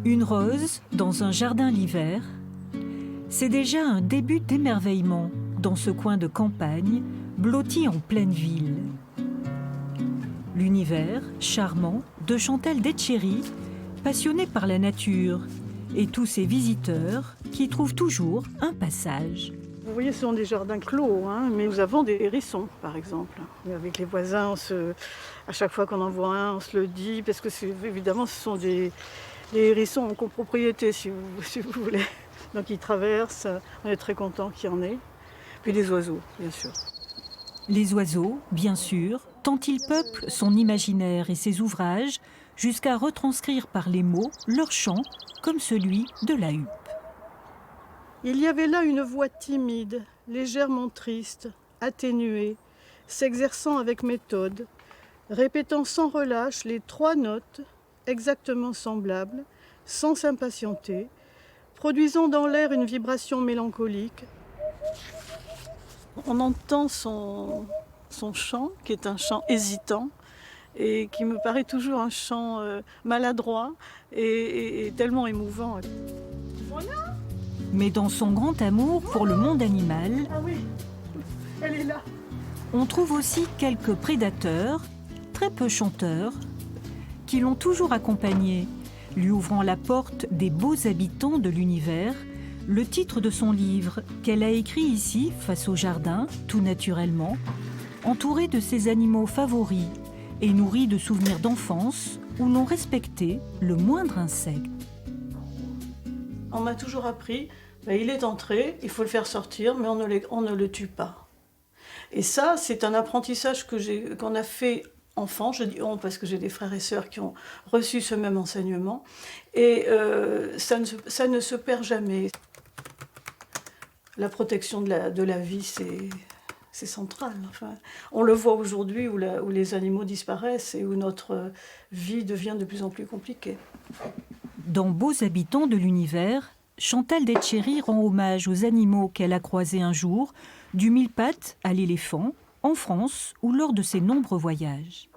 Une rose dans un jardin l'hiver, c'est déjà un début d'émerveillement dans ce coin de campagne blotti en pleine ville. L'univers charmant de Chantal Detchery, passionnée par la nature, et tous ses visiteurs qui trouvent toujours un passage. Vous voyez, ce sont des jardins clos, mais nous avons des hérissons, par exemple. Avec les voisins, à chaque fois qu'on en voit un, on se le dit, parce que évidemment, ce sont des hérissons en copropriété, si vous voulez. Donc ils traversent, on est très content qu'il y en ait. Puis les oiseaux, bien sûr. Les oiseaux, bien sûr, tant ils peuplent son imaginaire et ses ouvrages, jusqu'à retranscrire par les mots leur chant, comme celui de la huppe. Il y avait là une voix timide, légèrement triste, atténuée, s'exerçant avec méthode, répétant sans relâche les 3 notes, exactement semblables, sans s'impatienter, produisant dans l'air une vibration mélancolique. On entend son chant, qui est un chant hésitant, et qui me paraît toujours un chant maladroit et tellement émouvant. Voilà. Mais dans son grand amour pour le monde animal, ah oui, elle est là. On trouve aussi quelques prédateurs, très peu chanteurs, qui l'ont toujours accompagnée, lui ouvrant la porte des beaux habitants de l'univers, le titre de son livre qu'elle a écrit ici, face au jardin, tout naturellement, entourée de ses animaux favoris et nourrie de souvenirs d'enfance où l'on respectait le moindre insecte. On m'a toujours appris, il est entré, il faut le faire sortir, mais on ne le tue pas. Et ça, c'est un apprentissage qu'on a fait enfant, je dis on parce que j'ai des frères et sœurs qui ont reçu ce même enseignement, et ça ne se perd jamais. La protection de la vie, c'est central. Enfin, on le voit aujourd'hui où les animaux disparaissent et où notre vie devient de plus en plus compliquée. Dans Beaux habitants de l'univers, Chantal Detchery rend hommage aux animaux qu'elle a croisés un jour, du mille-pattes à l'éléphant, en France ou lors de ses nombreux voyages.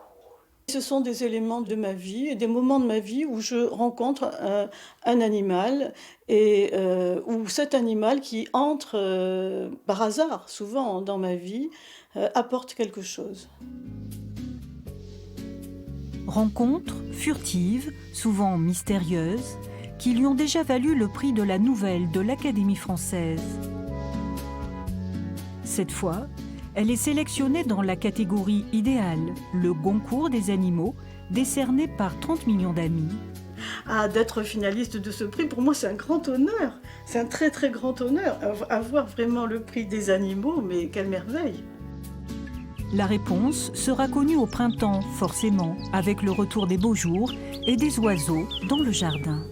Ce sont des éléments de ma vie et des moments de ma vie où je rencontre un animal et où cet animal qui entre par hasard, souvent dans ma vie, apporte quelque chose. Rencontres furtives, souvent mystérieuses, qui lui ont déjà valu le prix de la nouvelle de l'Académie française. Cette fois, elle est sélectionnée dans la catégorie idéale, le Goncourt des animaux, décerné par 30 millions d'amis. D'être finaliste de ce prix, pour moi, c'est un grand honneur. C'est un très, très grand honneur. Avoir vraiment le prix des animaux, mais quelle merveille! La réponse sera connue au printemps, forcément, avec le retour des beaux jours et des oiseaux dans le jardin.